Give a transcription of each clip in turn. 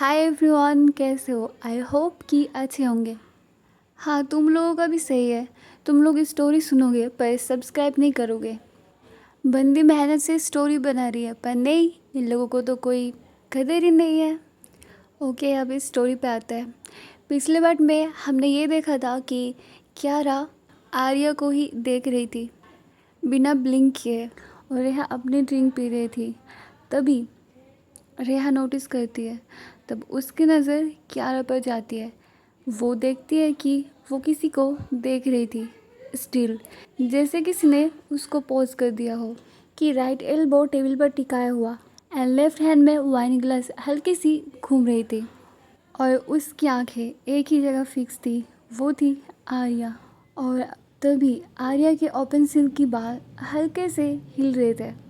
Hi everyone, कैसे हो? I hope कि अच्छे होंगे। हाँ, तुम लोगों का भी सही है। तुम लोग स्टोरी सुनोगे पर सब्सक्राइब नहीं करोगे। बंदी मेहनत से स्टोरी बना रही है पर नहीं, इन लोगों को तो कोई कदर ही नहीं है। ओके, अब इस स्टोरी पे आते हैं। पिछले पार्ट में हमने ये देखा था कि क्यारा आर्या को ही देख रही थी बिना ब्लिंक किए और रेहा अपनी ड्रिंक पी रही थी। तभी रेहा नोटिस करती है, तब उसकी नज़र क्यारा पर जाती है। वो देखती है कि वो किसी को देख रही थी स्टिल, जैसे किसी ने उसको पॉज कर दिया हो, कि राइट एल्बो टेबल पर टिकाया हुआ एंड लेफ्ट हैंड में वाइन ग्लास हल्की सी घूम रही थी और उसकी आंखें एक ही जगह फिक्स थी। वो थी आर्या। और तभी आर्या के ओपन सिल की बाल हल्के से हिल रहे थे।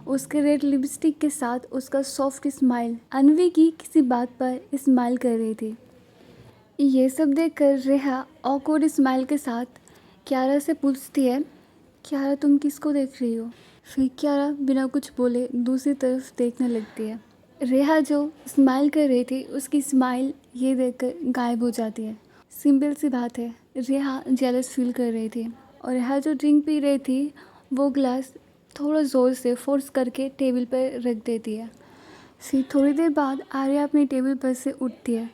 उसके रेड लिपस्टिक के साथ उसका सॉफ्ट स्माइल अनवी की किसी बात पर स्माइल कर रही थी। ये सब देखकर रेहा ऑकवर्ड स्माइल के साथ क्यारा से पूछती है, क्यारा तुम किसको देख रही हो? फिर क्यारा बिना कुछ बोले दूसरी तरफ देखने लगती है। रेहा जो स्माइल कर रही थी उसकी स्माइल ये देखकर गायब हो जाती है। सिंपल सी बात है, रेहा जेलस फील कर रही थी और रेहा जो ड्रिंक पी रही थी वो ग्लास थोड़ा ज़ोर से फोर्स करके टेबल पर रख देती है। फिर थोड़ी देर बाद आर्या अपनी टेबल पर से उठती है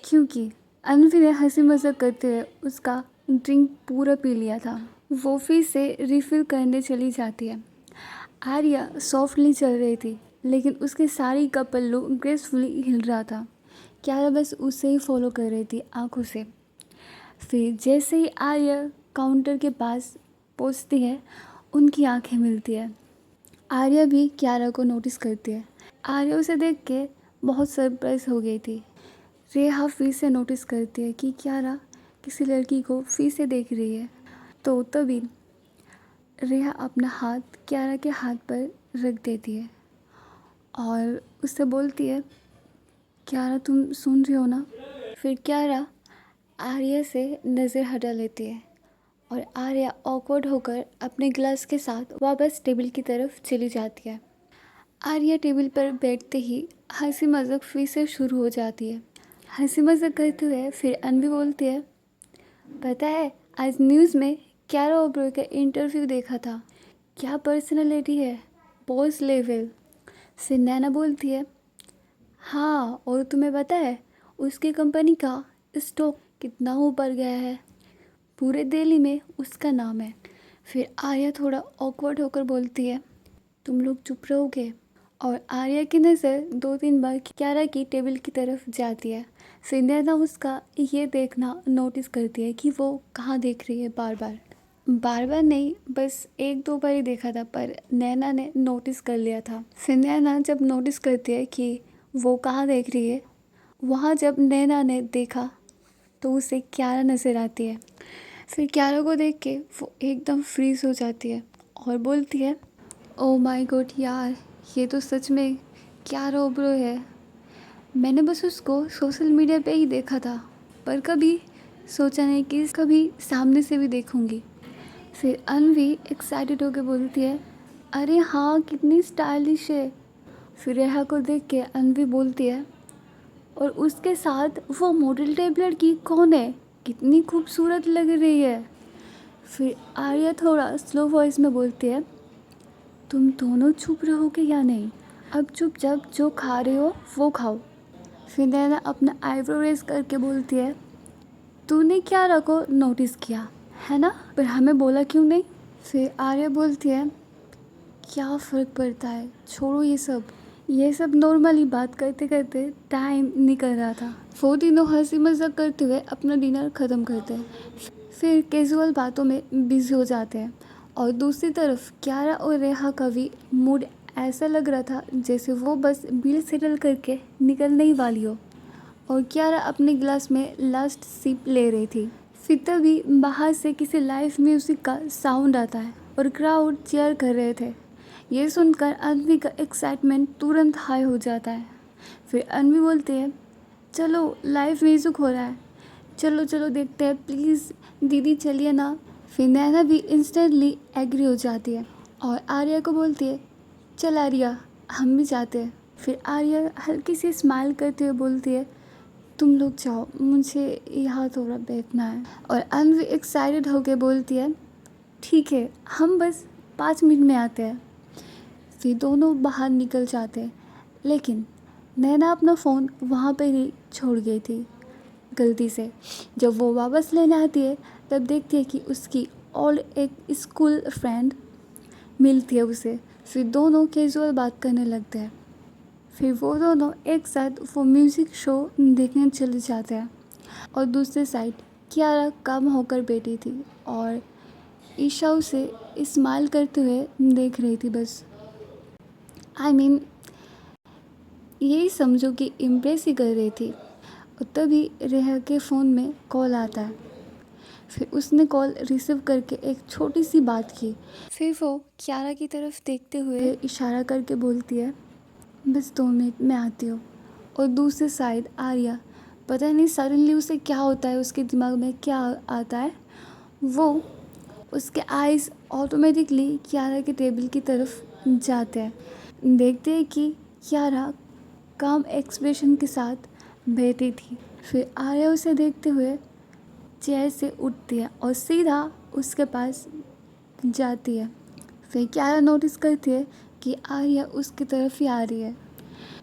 क्योंकि अनवी ने हंसी मजाक करते हुए उसका ड्रिंक पूरा पी लिया था। वो फिर से रिफ़िल करने चली जाती है। आर्या सॉफ्टली चल रही थी लेकिन उसकी साड़ी का पल्लू ग्रेसफुली हिल रहा था। क्यारा बस उसे ही फॉलो कर रही थी आंखों से। फिर जैसे ही आर्या काउंटर के पास पहुंचती है उनकी आंखें मिलती है। आर्या भी क्यारा को नोटिस करती है। आर्या उसे देख के बहुत सरप्राइज हो गई थी। रेहा फिर से नोटिस करती है कि क्यारा किसी लड़की को फिर से देख रही है। तो तभी रेहा अपना हाथ क्यारा के हाथ पर रख देती है और उससे बोलती है, क्यारा तुम सुन रही हो ना? फिर क्यारा आर्या से नज़र हटा लेती है और आर्या ऑकवर्ड होकर अपने ग्लास के साथ वापस टेबल की तरफ चली जाती है। आर्या टेबल पर बैठते ही हंसी मजाक फिर से शुरू हो जाती है। हंसी मजाक करते हुए फिर अनवी बोलती है, पता है आज न्यूज़ में क्यारा ओबरॉय का इंटरव्यू देखा था। क्या पर्सनालिटी है, बॉस लेवल। फिर नैना बोलती है, हाँ और तुम्हें पता है उसकी कंपनी का स्टॉक कितना ऊपर गया है? पूरे दिल्ली में उसका नाम है। फिर आर्या थोड़ा ऑकवर्ड होकर बोलती है, तुम लोग चुप रहोगे? और आर्या की नज़र 2-3 बार क्यारा की टेबल की तरफ जाती है। फिर नैना उसका ये देखना नोटिस करती है कि वो कहाँ देख रही है। बार बार नहीं, बस 1-2 बार ही देखा था पर नैना ने नोटिस कर लिया था। फिर नैना जब नोटिस करती है कि वो कहाँ देख रही है, वहाँ जब नैना ने देखा तो उसे क्यारा नज़र आती है। फिर क्यारा को देख के वो एकदम फ्रीज हो जाती है और बोलती है, ओ माय गॉड यार, ये तो सच में क्यारा ओबरॉय है। मैंने बस उसको सोशल मीडिया पे ही देखा था पर कभी सोचा नहीं कि कभी सामने से भी देखूंगी। फिर अनवी एक्साइटेड होकर बोलती है, अरे हाँ कितनी स्टाइलिश है। फिर रेहा को देख के अनवी बोलती है, और उसके साथ वो मॉडल टाइप लड़की कौन है? कितनी खूबसूरत लग रही है। फिर आर्या थोड़ा स्लो वॉइस में बोलती है, तुम दोनों चुप रहोगे या नहीं? अब चुपचाप जो खा रहे हो वो खाओ। फिर नैना अपना आईब्रो रेस करके बोलती है, तूने क्यारा को नोटिस किया है ना, पर हमें बोला क्यों नहीं? फिर आर्या बोलती है, क्या फ़र्क पड़ता है, छोड़ो ये सब नॉर्मली बात करते करते टाइम निकल रहा था। वो तीनों हंसी मजाक करते हुए अपना डिनर ख़त्म करते हैं। फिर कैजुअल बातों में बिजी हो जाते हैं और दूसरी तरफ क्यारा और रेहा का भी मूड ऐसा लग रहा था जैसे वो बस बिल सेटल करके निकलने ही वाली हो। और क्यारा अपने गिलास में लास्ट सिप ले रही थी। फिर तभी बाहर से किसी लाइव म्यूज़िक का साउंड आता है और क्राउड चीयर कर रहे थे। ये सुनकर अनवी का एक्साइटमेंट तुरंत हाई हो जाता है। फिर अनवी बोलती है, चलो लाइव म्यूज़िक हो रहा है, चलो चलो देखते हैं प्लीज़ दीदी चलिए ना। फिर नैना भी इंस्टेंटली एग्री हो जाती है और आर्या को बोलती है, चल आर्या हम भी जाते हैं। फिर आर्या हल्की सी स्माइल करते हुए बोलती है, तुम लोग जाओ, मुझे यहाँ थोड़ा बैठना है। और अन्वी एक्साइटेड होकर बोलती है, ठीक है, हम बस 5 मिनट में आते हैं। फिर दोनों बाहर निकल जाते हैं, लेकिन नैना अपना फ़ोन वहाँ पर ही छोड़ गई थी गलती से। जब वो वापस लेने आती है तब देखती है कि उसकी और एक स्कूल फ्रेंड मिलती है उसे। फिर दोनों कैजुअल बात करने लगते हैं। फिर वो दोनों एक साथ वो म्यूज़िक शो देखने चले जाते हैं। और दूसरी साइड कियारा कम होकर बैठी थी और ईशा उसे स्माइल करते हुए देख रही थी बस। आई मीन यही समझो कि इम्प्रेस ही कर रही थी। और तभी रेहा के फ़ोन में कॉल आता है। फिर उसने कॉल रिसीव करके एक छोटी सी बात की। फिर वो कियारा की तरफ देखते हुए इशारा करके बोलती है, बस 2 मिनट में आती हूँ। और दूसरी साइड आर्या, पता नहीं सडनली उसे क्या होता है, उसके दिमाग में क्या आता है, वो उसके आइज़ ऑटोमेटिकली कियारा के टेबल की तरफ जाते हैं। देखते हैं कि कियारा काम एक्सप्रेशन के साथ बैठी थी। फिर आर्या उसे देखते हुए चेयर से उठती है और सीधा उसके पास जाती है। फिर कियारा नोटिस करती है कि आर्या उसकी तरफ ही आ रही है।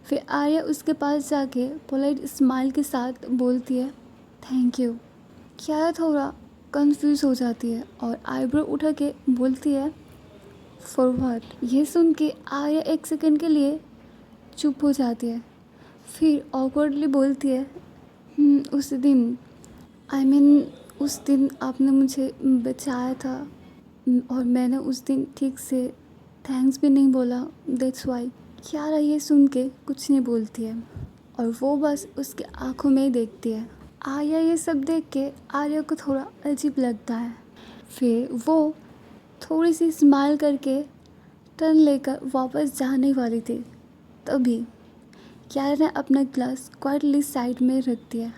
फिर आर्या उसके पास जाके पोलाइट स्माइल के साथ बोलती है, थैंक यू। कियारा थोड़ा कंफ्यूज हो जाती है और आईब्रो उठा के बोलती है, फॉर व्हाट। ये सुन के आर्या एक सेकंड के लिए चुप हो जाती है। फिर ऑकवर्डली बोलती है, उस दिन उस दिन आपने मुझे बचाया था और मैंने उस दिन ठीक से थैंक्स भी नहीं बोला, दैट्स वाई। कियारा ये सुन के कुछ नहीं बोलती है और वो बस उसके आंखों में ही देखती है। आर्या ये सब देख के आर्या को थोड़ा अजीब लगता है। फिर वो थोड़ी सी स्माइल करके टर्न लेकर वापस जाने वाली थी। तभी कियारा ने अपना ग्लास क्वाइटली साइड में रख दिया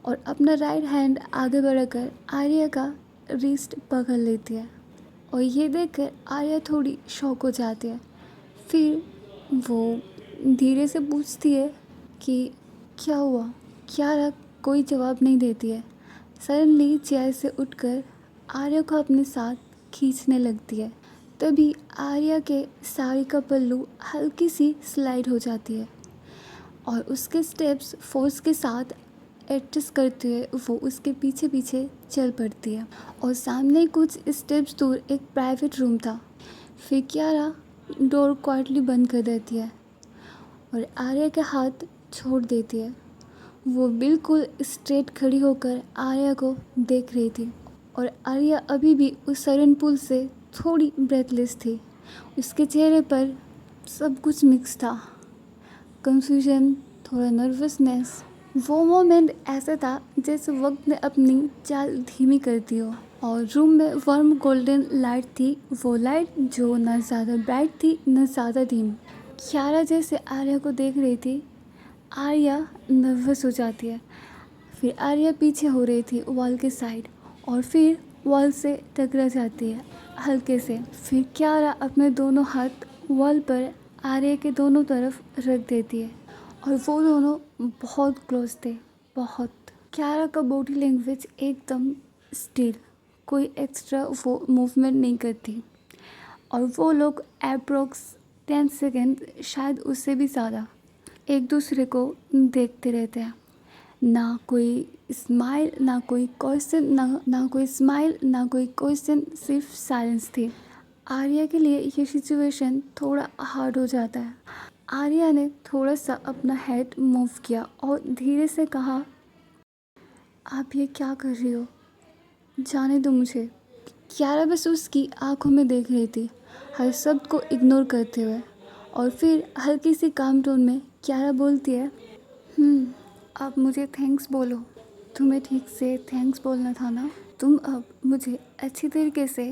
और अपना राइट हैंड आगे बढ़ाकर आर्या का रिस्ट पकड़ लेती है। और ये देखकर आर्या थोड़ी शॉक हो जाती है। फिर वो धीरे से पूछती है कि क्या हुआ। कियारा कोई जवाब नहीं देती है। सडनली चेयर से उठकर आर्या को अपने साथ खींचने लगती है। तभी आर्या के साड़ी का पल्लू हल्की सी स्लाइड हो जाती है और उसके स्टेप्स फोर्स के साथ एडजस्ट करते हुए वो उसके पीछे पीछे चल पड़ती है। और सामने कुछ स्टेप्स दूर एक प्राइवेट रूम था। फिर कियारा डोर क्वाइटली बंद कर देती है और आर्या के हाथ छोड़ देती है। वो बिल्कुल स्ट्रेट खड़ी होकर आर्या को देख रही थी और आर्या अभी भी उस स्विमिंग पूल से थोड़ी ब्रेथलेस थी। उसके चेहरे पर सब कुछ मिक्स था, कंफ्यूजन, थोड़ा नर्वसनेस। वो मोमेंट ऐसा था जैसे वक्त ने अपनी चाल धीमी कर दी हो। और रूम में वार्म गोल्डन लाइट थी, वो लाइट जो न ज़्यादा ब्राइट थी न ज़्यादा धीमी। कियारा जैसे आर्या को देख रही थी, आर्या नर्वस हो जाती है। फिर आर्या पीछे हो रही थी वॉल के साइड और फिर वॉल से टकरा जाती है हल्के से। फिर कियारा अपने दोनों हाथ वॉल पर आर्या के दोनों तरफ रख देती है और वो दोनों बहुत क्लोज थे, बहुत। कियारा का बॉडी लैंग्वेज एकदम स्टिल, कोई एक्स्ट्रा वो मूवमेंट नहीं करती और वो लोग अप्रोक्स 10 सेकेंड, शायद उससे भी ज़्यादा, एक दूसरे को देखते रहते हैं। ना कोई स्माइल, ना कोई क्वेश्चन, ना कोई स्माइल, ना कोई क्वेश्चन, सिर्फ साइलेंस थी। आर्या के लिए ये सिचुएशन थोड़ा हार्ड हो जाता है। आर्या ने थोड़ा सा अपना हेड मूव किया और धीरे से कहा, आप ये क्या कर रही हो, जाने दो मुझे। कियारा बस उसकी आंखों में देख रही थी, हर शब्द को इग्नोर करते हुए। और फिर हल्की सी काम टोन में कियारा बोलती है, आप मुझे थैंक्स बोलो। तुम्हें ठीक से थैंक्स बोलना था ना, तुम अब मुझे अच्छी तरीके से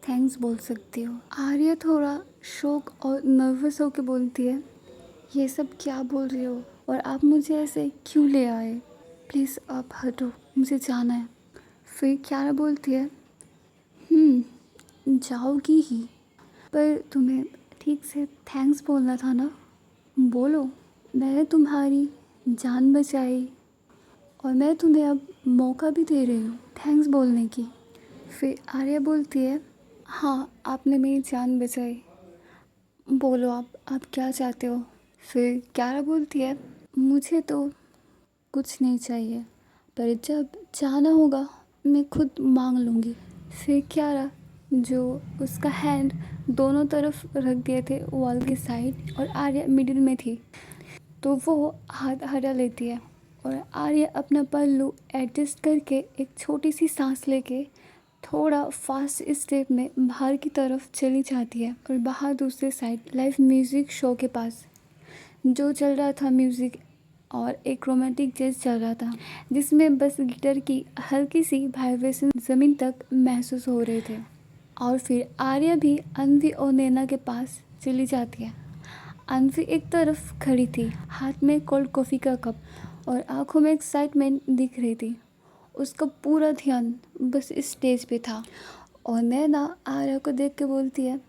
थैंक्स बोल सकती हो। आर्या थोड़ा शॉक और नर्वस होकर बोलती है, ये सब क्या बोल रही हो और आप मुझे ऐसे क्यों ले आए, प्लीज़ आप हटो, मुझे जाना है। फिर कियारा बोलती है, जाओगी ही, पर तुम्हें ठीक से थैंक्स बोलना था ना, बोलो। मैंने तुम्हारी जान बचाई और मैं तुम्हें अब मौका भी दे रही हूँ थैंक्स बोलने की। फिर आर्या बोलती है, हाँ आपने मेरी जान बचाई, बोलो आप क्या चाहते हो। फिर क्यारा बोलती है, मुझे तो कुछ नहीं चाहिए, पर जब जाना होगा मैं खुद मांग लूँगी। फिर क्यारा जो उसका हैंड दोनों तरफ रख दिए थे वॉल के साइड और आर्या मिडिल में थी, तो वो हाथ हटा लेती है और आर्या अपना पल्लू एडजस्ट करके एक छोटी सी सांस लेके थोड़ा फास्ट स्टेप में बाहर की तरफ चली जाती है। और बाहर दूसरे साइड लाइव म्यूज़िक शो के पास जो चल रहा था म्यूज़िक और एक रोमांटिक जैज चल रहा था, जिसमें बस गिटार की हल्की सी वाइब्रेशन ज़मीन तक महसूस हो रहे थे। और फिर आर्या भी अनवी और नैना के पास चली जाती है। अनवी एक तरफ खड़ी थी, हाथ में कोल्ड कॉफ़ी का कप और आंखों में एक्साइटमेंट दिख रही थी। उसका पूरा ध्यान बस स्टेज पे था। और नैना आर्या को देख के बोलती है,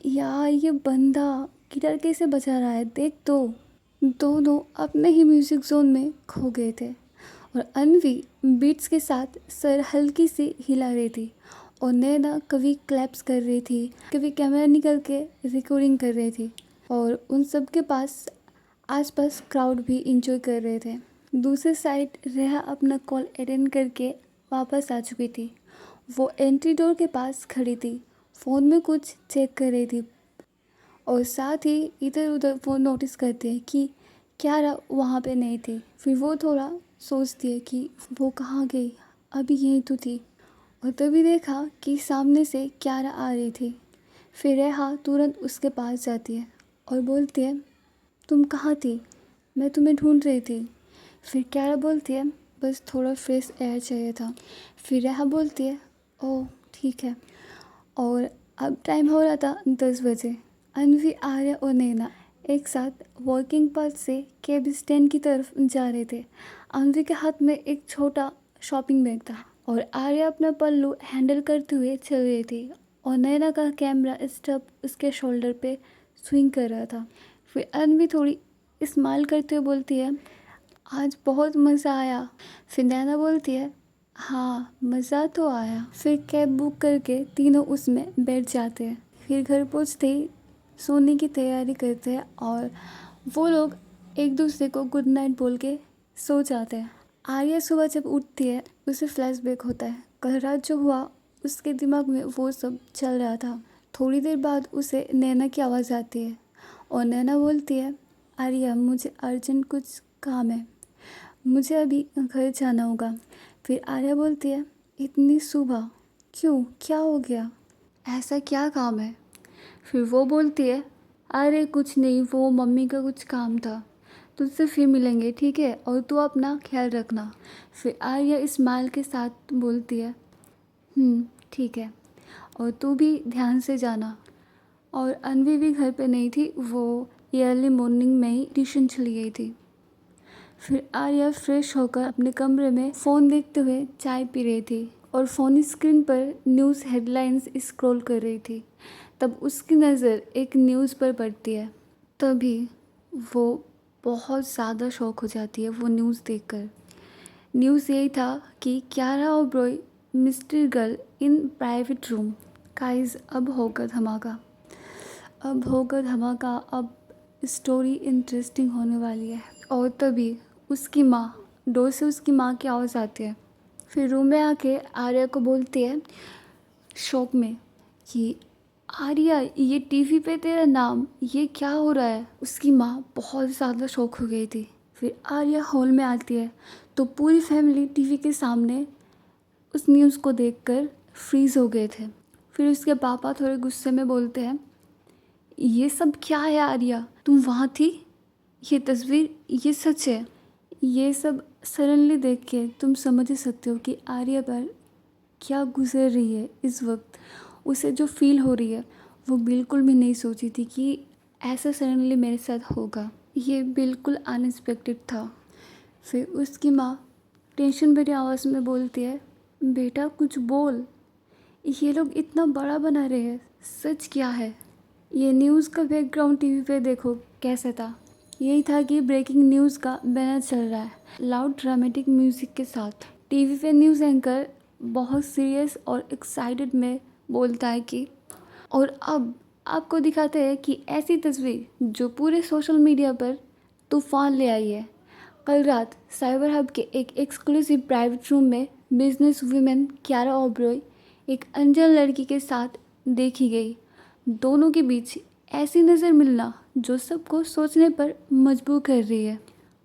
यार ये बंदा गिटार कैसे बजा रहा है, देख तो। दोनों अपने ही म्यूज़िक जोन में खो गए थे और अनवी बीट्स के साथ सर हल्की सी हिला रही थी और नैना कभी क्लैप्स कर रही थी, कभी कैमरा निकल के रिकॉर्डिंग कर रही थी। और उन सब के पास आसपास क्राउड भी इंजॉय कर रहे थे। दूसरे साइड रेहा अपना कॉल अटेंड करके वापस आ चुकी थी। वो एंट्री डोर के पास खड़ी थी, फ़ोन में कुछ चेक कर रही थी और साथ ही इधर उधर वो नोटिस करती है कि क्यारा वहाँ पे नहीं थी। फिर वो थोड़ा सोचती है कि वो कहाँ गई, अभी यहीं तो थी। और तभी देखा कि सामने से क्यारा आ रही थी। फिर रेहा तुरंत उसके पास जाती है और बोलती है, तुम कहाँ थी, मैं तुम्हें ढूंढ रही थी। फिर क्यारा बोलती है, बस थोड़ा फ्रेश एयर चाहिए था। फिर रेहा बोलती है, ओह ठीक है। और अब टाइम हो रहा था 10 बजे। अनवी, आर्या और नैना एक साथ वॉकिंग पाथ से कैब स्टैंड की तरफ जा रहे थे। अनवी के हाथ में एक छोटा शॉपिंग बैग था और आर्या अपना पल्लू हैंडल करते हुए चल रही थी और नैना का कैमरा स्टब उसके शोल्डर पे स्विंग कर रहा था। फिर अनवी थोड़ी स्माइल करते हुए बोलती है, आज बहुत मज़ा आया। फिर नैना बोलती है, हाँ मज़ा तो आया। फिर कैब बुक करके तीनों उसमें बैठ जाते हैं। फिर घर पहुंचते ही सोने की तैयारी करते हैं और वो लोग एक दूसरे को गुड नाइट बोल के सो जाते हैं। आर्या सुबह जब उठती है उसे फ्लैशबैक होता है, कल रात जो हुआ उसके दिमाग में वो सब चल रहा था। थोड़ी देर बाद उसे नैना की आवाज़ आती है और नैना बोलती है, आर्या मुझे अर्जेंट कुछ काम है, मुझे अभी घर जाना होगा। फिर आर्या बोलती है, इतनी सुबह क्यों, क्या हो गया, ऐसा क्या काम है। फिर वो बोलती है, अरे कुछ नहीं, वो मम्मी का कुछ काम था, तुझसे फिर मिलेंगे ठीक है, और तू अपना ख्याल रखना। फिर आर्या स्माइल के साथ बोलती है, ठीक है, और तू भी ध्यान से जाना। और अनवी भी घर पे नहीं थी, वो अर्ली मॉर्निंग में ही ट्यूशन चली गई थी। फिर आर्या फ्रेश होकर अपने कमरे में फ़ोन देखते हुए चाय पी रही थी और फ़ोन स्क्रीन पर न्यूज़ हेडलाइंस स्क्रॉल कर रही थी। तब उसकी नज़र एक न्यूज़ पर पड़ती है। तभी वो बहुत ज़्यादा शॉक हो जाती है वो न्यूज़ देखकर। न्यूज़ यही था कि Kiara Oberoi mystery girl in private room. Guys अब होगा धमाका, अब होगा धमाका, अब स्टोरी इंटरेस्टिंग होने वाली है। और तभी उसकी माँ, डोर से उसकी माँ की आवाज़ आती है। फिर रूम में आके आर्या को बोलती है शौक में कि आर्या ये टीवी पे तेरा नाम, ये क्या हो रहा है। उसकी माँ बहुत ज़्यादा शौक हो गई थी। फिर आर्या हॉल में आती है तो पूरी फैमिली टीवी के सामने उस न्यूज़ को देखकर फ्रीज़ हो गए थे। फिर उसके पापा थोड़े गुस्से में बोलते हैं, ये सब क्या है आर्या, तुम वहाँ थी, ये तस्वीर, ये सच है। ये सब सडनली देख के तुम समझ ही सकते हो कि आर्या पर क्या गुजर रही है इस वक्त। उसे जो फील हो रही है वो बिल्कुल भी नहीं सोची थी कि ऐसा सडनली मेरे साथ होगा। ये बिल्कुल अनएक्सपेक्टेड था। फिर उसकी माँ टेंशन भरी आवाज़ में बोलती है, बेटा कुछ बोल, ये लोग इतना बड़ा बना रहे हैं, सच क्या है। ये न्यूज़ का बैकग्राउंड टीवी पे देखो कैसा था। यही था कि ब्रेकिंग न्यूज़ का बैनर चल रहा है लाउड ड्रामेटिक म्यूज़िक के साथ। टीवी पे न्यूज़ एंकर बहुत सीरियस और एक्साइटेड में बोलता है कि और अब आपको दिखाते हैं कि ऐसी तस्वीर जो पूरे सोशल मीडिया पर तूफान ले आई है। कल रात साइबर हब के एक एक्सक्लूसिव प्राइवेट रूम में बिजनेस वुमेन क्यारा ओबरॉय एक अनजान लड़की के साथ देखी गई। दोनों के बीच ऐसी नज़र मिलना जो सबको सोचने पर मजबूर कर रही है।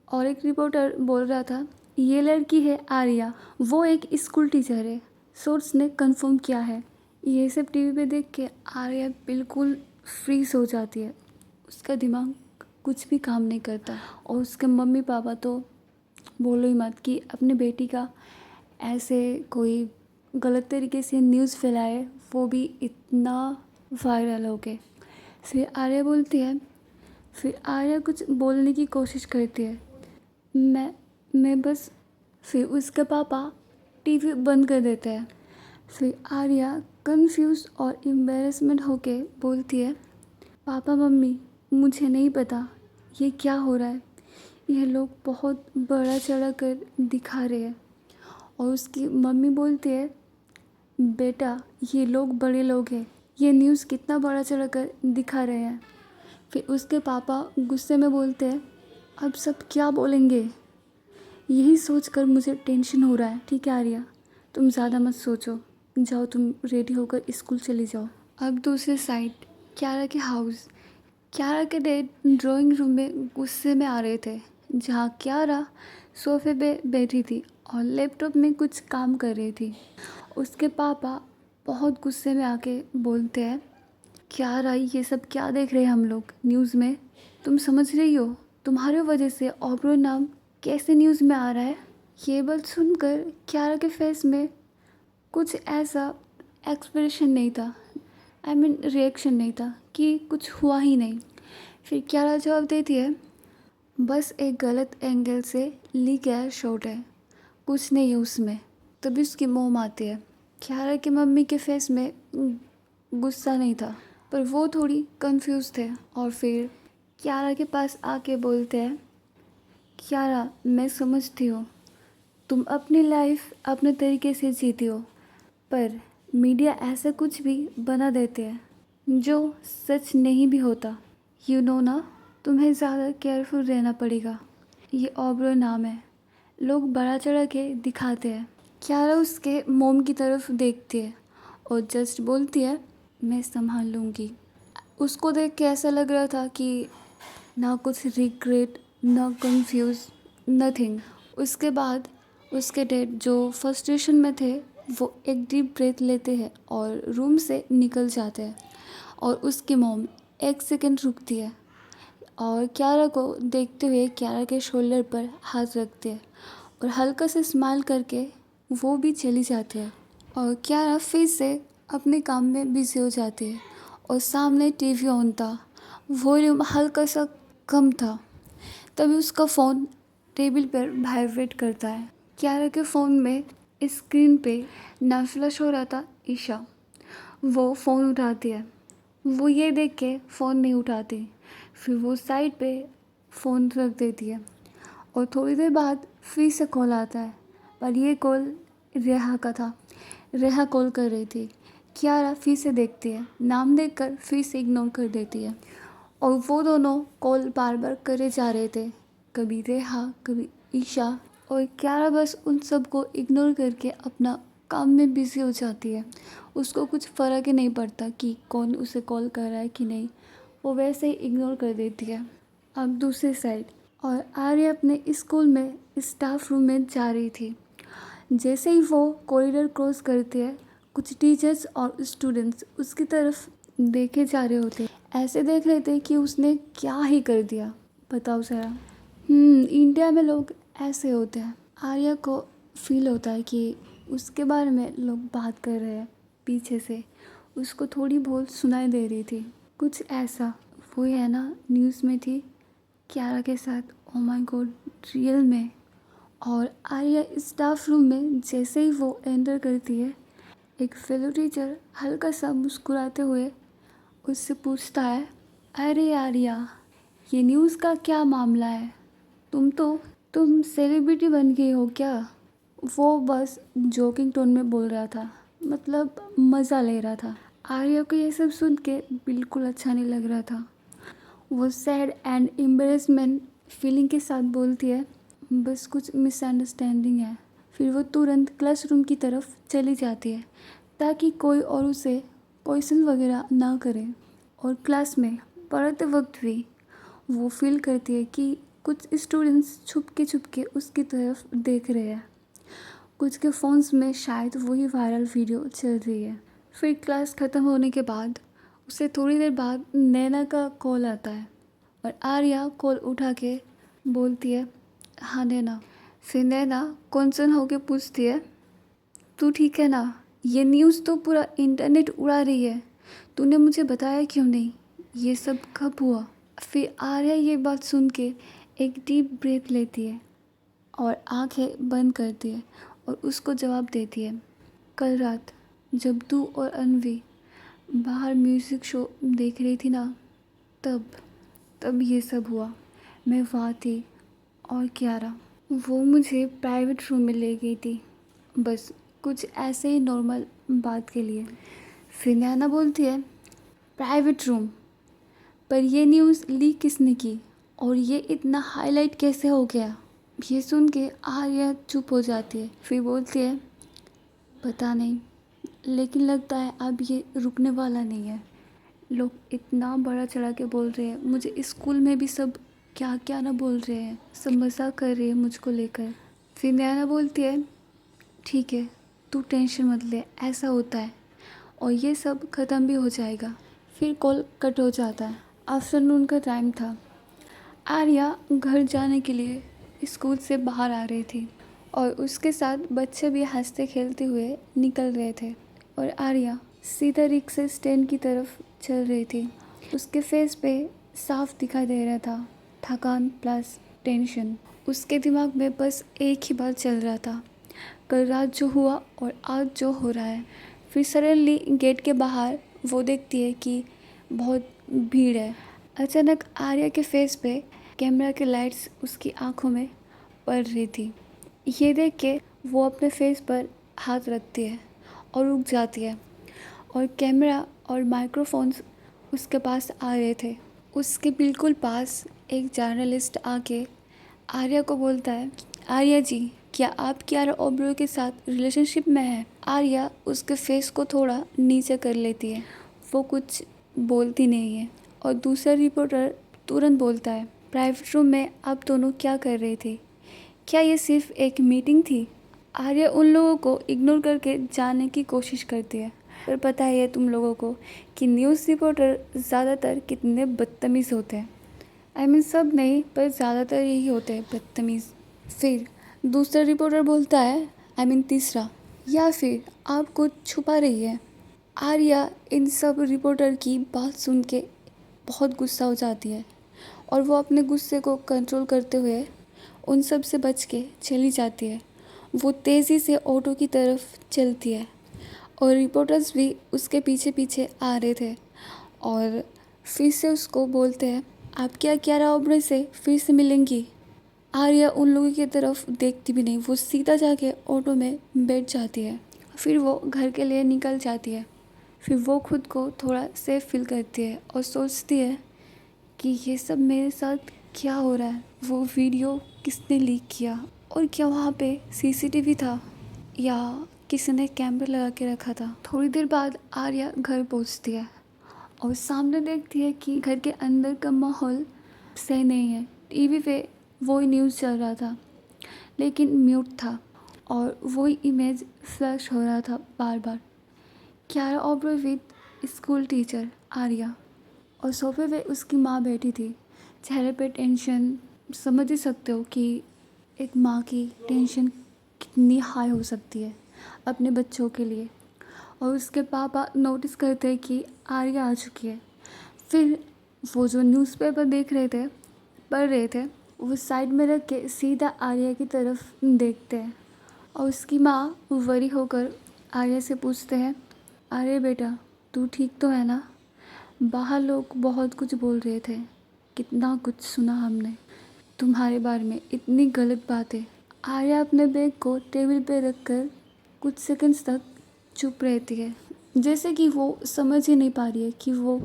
और एक रिपोर्टर बोल रहा था, ये लड़की है आर्या, वो एक स्कूल टीचर है, सोर्स ने कंफर्म किया है। ये सब टीवी पे देख के आर्या बिल्कुल फ्रीज हो जाती है। उसका दिमाग कुछ भी काम नहीं करता और उसके मम्मी पापा तो बोलो ही मत कि अपनी बेटी का ऐसे कोई गलत तरीके से न्यूज़ फैलाए, वो भी इतना वायरल हो गए। फिर आर्या कुछ बोलने की कोशिश करती है, मैं बस। फिर उसके पापा टीवी बंद कर देते हैं। फिर आर्या कंफ्यूज और एम्बेरसमेंट होके बोलती है, पापा मम्मी मुझे नहीं पता ये क्या हो रहा है, ये लोग बहुत बड़ा चढ़ा कर दिखा रहे हैं। और उसकी मम्मी बोलती है, बेटा ये लोग बड़े लोग हैं, ये न्यूज़ कितना बड़ा चढ़ा कर दिखा रहे हैं। फिर उसके पापा गुस्से में बोलते हैं, अब सब क्या बोलेंगे, यही सोचकर मुझे टेंशन हो रहा है। ठीक है आर्या, तुम ज़्यादा मत सोचो, जाओ तुम रेडी होकर स्कूल चली जाओ। अब दूसरी साइड क्यारा के हाउस। क्यारा के डैड ड्राइंग रूम में गुस्से में आ रहे थे, जहाँ क्यारा सोफे पे बैठी थी और लैपटॉप में कुछ काम कर रही थी। उसके पापा बहुत गुस्से में आके बोलते हैं, क्यारा ये सब क्या देख रहे हैं हम लोग न्यूज़ में, तुम समझ रही हो तुम्हारे वजह से ओबरॉय नाम कैसे न्यूज़ में आ रहा है। ये बात सुनकर क्यारा के फेस में कुछ ऐसा एक्सप्रेशन नहीं था, रिएक्शन नहीं था कि कुछ हुआ ही नहीं। फिर क्यारा जवाब देती है, बस एक गलत एंगल से ली गया शॉट है, कुछ नहीं है उसमें। तभी उसकी मोम आती है। क्यारा की मम्मी के फेस में गुस्सा नहीं था, पर वो थोड़ी कंफ्यूज थे। और फिर क्यारा के पास आके बोलते हैं, क्यारा मैं समझती हूँ तुम अपनी लाइफ अपने तरीके से जीती हो, पर मीडिया ऐसा कुछ भी बना देते हैं जो सच नहीं भी होता। यू नो ना, तुम्हें ज़्यादा केयरफुल रहना पड़ेगा। ये ओबरॉय नाम है, लोग बड़ा चढ़ा के दिखाते हैं। क्यारा उसके मोम की तरफ देखती है और जस्ट बोलती है, मैं संभाल लूँगी। उसको देख के ऐसा लग रहा था कि ना कुछ रिग्रेट, ना कंफ्यूज, नथिंग। उसके बाद उसके डैड जो फ्रस्ट्रेशन में थे वो एक डीप ब्रेथ लेते हैं और रूम से निकल जाते हैं। और उसकी मॉम एक सेकंड रुकती है और क्यारा को देखते हुए क्यारा के शोल्डर पर हाथ रखते हैं और हल्का से स्माइल करके वो भी चली जाती है। और क्यारा फिर से अपने काम में बिजी हो जाती है और सामने टीवी ऑन था, वॉल्यूम हल्का सा कम था। तभी उसका फ़ोन टेबल पर वाइब्रेट करता है। क्यारा के फ़ोन में स्क्रीन पे नाम फ्लैश हो रहा था, ईशा। वो फ़ोन उठाती है, वो ये देख के फ़ोन नहीं उठाती। फिर वो साइड पे फ़ोन रख देती है और थोड़ी देर बाद फिर से कॉल आता है, पर ये कॉल रेहा का था। रेहा कॉल कर रही थी। क्यारा फिर से देखती है, नाम देखकर फिर से इग्नोर कर देती है और वो दोनों कॉल बार बार करे जा रहे थे, कभी रेहा कभी ईशा। और क्यारा बस उन सब को इग्नोर करके अपना काम में बिजी हो जाती है। उसको कुछ फ़र्क ही नहीं पड़ता कि कौन उसे कॉल कर रहा है कि नहीं, वो वैसे ही इग्नोर कर देती है। अब दूसरी साइड और आर्या अपने स्कूल में स्टाफ रूम में जा रही थी। जैसे ही वो कॉरिडोर क्रॉस करती है, कुछ टीचर्स और स्टूडेंट्स उसकी तरफ देखे जा रहे होते, ऐसे देख रहे थे कि उसने क्या ही कर दिया। बताओ ज़रा। इंडिया में लोग ऐसे होते हैं। आर्या को फील होता है कि उसके बारे में लोग बात कर रहे हैं पीछे से। उसको थोड़ी बहुत सुनाई दे रही थी, कुछ ऐसा। वो है ना न्यूज़ में थी क्यारा के साथ, ओ माय गॉड रियल में। और आर्या स्टाफ रूम में जैसे ही वो एंटर करती है, एक फेलो टीचर हल्का सा मुस्कुराते हुए उससे पूछता है, अरे आर्या ये न्यूज़ का क्या मामला है? तुम सेलिब्रिटी बन गई हो क्या? वो बस जोकिंग टोन में बोल रहा था, मतलब मज़ा ले रहा था। आर्या को ये सब सुन के बिल्कुल अच्छा नहीं लग रहा था। वो सैड एंड एम्बेरसमेंट फीलिंग के साथ बोलती है, बस कुछ मिसअंडरस्टैंडिंग है। फिर वो तुरंत क्लासरूम की तरफ चली जाती है ताकि कोई और उसे क्वेश्चन वगैरह ना करे। और क्लास में पढ़ते वक्त भी वो फील करती है कि कुछ स्टूडेंट्स छुप के उसकी तरफ देख रहे हैं। कुछ के फ़ोन्स में शायद वही वायरल वीडियो चल रही है। फिर क्लास ख़त्म होने के बाद उसे थोड़ी देर बाद नैना का कॉल आता है और आर्या कॉल उठा के बोलती है, हाँ नैना। फिर नैना कंसर्न होके पूछती है, तू ठीक है ना? ये न्यूज़ तो पूरा इंटरनेट उड़ा रही है, तूने मुझे बताया क्यों नहीं? ये सब कब हुआ? फिर आर्या ये बात सुन के एक डीप ब्रेथ लेती है और आंखें बंद करती है और उसको जवाब देती है, कल रात जब तू और अनवी बाहर म्यूज़िक शो देख रही थी ना, तब ये सब हुआ। मैं वहाँ थी और क्यारा, वो मुझे प्राइवेट रूम में ले गई थी, बस कुछ ऐसे ही नॉर्मल बात के लिए। फिर नैना बोलती है, प्राइवेट रूम? पर ये न्यूज़ लीक किसने की और ये इतना हाईलाइट कैसे हो गया? ये सुन के आर्या चुप हो जाती है। फिर बोलती है, पता नहीं, लेकिन लगता है अब ये रुकने वाला नहीं है। लोग इतना बड़ा चढ़ा के बोल रहे हैं, मुझे स्कूल में भी सब क्या क्या ना बोल रहे हैं, सब मज़ाक कर रहे हैं मुझको लेकर। फिर नैना बोलती है, ठीक है, तू टेंशन मत ले, ऐसा होता है और ये सब ख़त्म भी हो जाएगा। फिर कॉल कट हो जाता है। आफ्टरनून का टाइम था। आर्या घर जाने के लिए स्कूल से बाहर आ रही थी और उसके साथ बच्चे भी हंसते खेलते हुए निकल रहे थे और आर्या सीधा रिक्शा स्टैंड की तरफ चल रही थी। उसके फेस पे साफ दिखाई दे रहा था थकान प्लस टेंशन। उसके दिमाग में बस एक ही बात चल रहा था, कल रात जो हुआ और आज जो हो रहा है। फिर सडनली गेट के बाहर वो देखती है कि बहुत भीड़ है। अचानक आर्या के फेस पे कैमरा की लाइट्स उसकी आंखों में पड़ रही थी। ये देख के वो अपने फेस पर हाथ रखती है और रुक जाती है और कैमरा और माइक्रोफोन्स उसके पास आ रहे थे। उसके बिल्कुल पास एक जर्नलिस्ट आके आर्या को बोलता है, आर्या जी, क्या आप कियारा ओबरॉय के साथ रिलेशनशिप में हैं? आर्या उसके फेस को थोड़ा नीचे कर लेती है, वो कुछ बोलती नहीं है। और दूसरा रिपोर्टर तुरंत बोलता है, प्राइवेट रूम में आप दोनों क्या कर रहे थे? क्या ये सिर्फ एक मीटिंग थी? आर्या उन लोगों को इग्नोर करके जाने की कोशिश करती है। पर पता है तुम लोगों को कि न्यूज़ रिपोर्टर ज़्यादातर कितने बदतमीज़ होते हैं। सब नहीं, पर ज़्यादातर यही होते हैं बदतमीज़। फिर दूसरा रिपोर्टर बोलता है, तीसरा, या फिर आप कुछ छुपा रही है? आर्या इन सब रिपोर्टर की बात सुन के बहुत गुस्सा हो जाती है और वो अपने गुस्से को कंट्रोल करते हुए उन सब से बच के चली जाती है। वो तेज़ी से ऑटो की तरफ चलती है और रिपोर्टर्स भी उसके पीछे पीछे आ रहे थे और फिर से उसको बोलते हैं, आप क्या कियारा ओबरॉय से फिर से मिलेंगी? आर्या उन लोगों की तरफ देखती भी नहीं, वो सीधा जाके ऑटो में बैठ जाती है। फिर वो घर के लिए निकल जाती है। फिर वो खुद को थोड़ा सेफ फील करती है और सोचती है कि ये सब मेरे साथ क्या हो रहा है? वो वीडियो किसने लीक किया और क्या वहाँ पे सीसीटीवी था या किसी ने कैमरा लगा के रखा था? थोड़ी देर बाद आर्या घर पहुँचती है और सामने देखती है कि घर के अंदर का माहौल सही नहीं है। टीवी पे वही न्यूज़ चल रहा था लेकिन म्यूट था और वही इमेज फ्लैश हो रहा था बार बार। Kiara Oberoi with school teacher Arya और सोफे पे उसकी माँ बैठी थी, चेहरे पे टेंशन। समझ ही सकते हो कि एक माँ की टेंशन कितनी हाई हो सकती है अपने बच्चों के लिए। और उसके पापा नोटिस करते हैं कि आर्या आ चुकी है। फिर वो जो न्यूज़पेपर देख रहे थे, पढ़ रहे थे, वो साइड में रख के सीधा आर्या की तरफ देखते हैं और उसकी माँ वरी होकर आर्या से पूछते हैं, अरे बेटा, तू ठीक तो है ना? बाहर लोग बहुत कुछ बोल रहे थे कितना कुछ सुना हमने तुम्हारे बारे में, इतनी गलत बातें। आर्या अपने बैग को टेबल पे रखकर कुछ सेकंड्स तक चुप रहती है, जैसे कि वो समझ ही नहीं पा रही है कि वो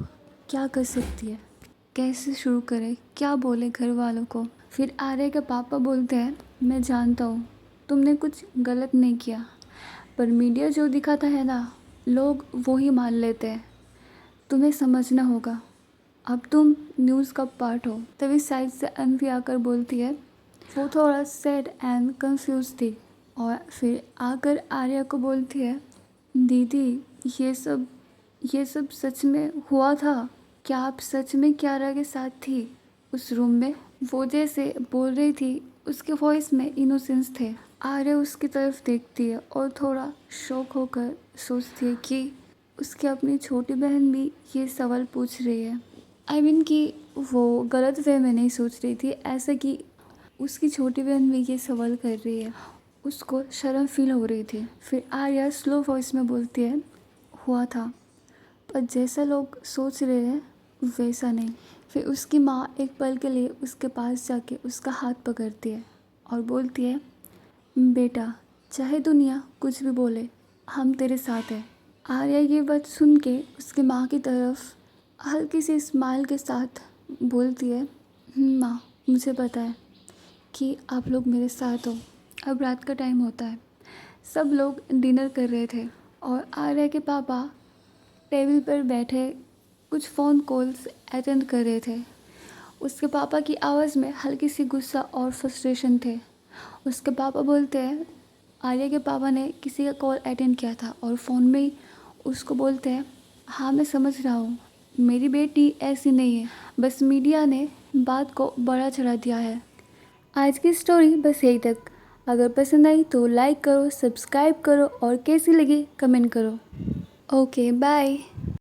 क्या कर सकती है, कैसे शुरू करे, क्या बोले घर वालों को। फिर आर्या के पापा बोलते हैं, मैं जानता हूँ तुमने कुछ गलत नहीं किया, पर मीडिया जो दिखाता है ना, लोग वो ही मान लेते हैं। तुम्हें समझना होगा, अब तुम न्यूज़ का पार्ट हो। तभी साइड से अनवी आकर बोलती है। वो थोड़ा सैड एंड कंफ्यूज थी और फिर आकर आर्या को बोलती है, दीदी ये सब सच में हुआ था? क्या आप सच में कियारा के साथ थी उस रूम में? वो जैसे बोल रही थी उसके वॉइस में इनोसेंस थे। आर्या उसकी तरफ देखती है और थोड़ा शॉक होकर सोचती है कि उसकी अपनी छोटी बहन भी ये सवाल पूछ रही है। आई मीन कि वो गलत वे में नहीं सोच रही थी, ऐसा कि उसकी छोटी बहन भी ये सवाल कर रही है। उसको शर्म फील हो रही थी। फिर आर्या स्लो वॉइस में बोलती है, हुआ था, पर जैसा लोग सोच रहे हैं वैसा नहीं। फिर उसकी माँ एक पल के लिए उसके पास जाके उसका हाथ पकड़ती है और बोलती है, बेटा चाहे दुनिया कुछ भी बोले, हम तेरे साथ हैं। आर्या ये बात सुन के उसकी माँ की तरफ हल्की सी स्माइल के साथ बोलती है, माँ मुझे पता है कि आप लोग मेरे साथ हो। अब रात का टाइम होता है, सब लोग डिनर कर रहे थे और आर्या के पापा टेबल पर बैठे कुछ फ़ोन कॉल्स अटेंड कर रहे थे। उसके पापा की आवाज़ में हल्की सी गुस्सा और फ्रस्ट्रेशन थे। उसके पापा बोलते हैं, आर्या के पापा ने किसी का कॉल अटेंड किया था और फ़ोन में ही उसको बोलते हैं, हाँ मैं समझ रहा हूँ, मेरी बेटी ऐसी नहीं है, बस मीडिया ने बात को बड़ा चढ़ा दिया है। आज की स्टोरी बस यही तक। अगर पसंद आई तो लाइक करो, सब्सक्राइब करो और कैसी लगी कमेंट करो। Okay bye.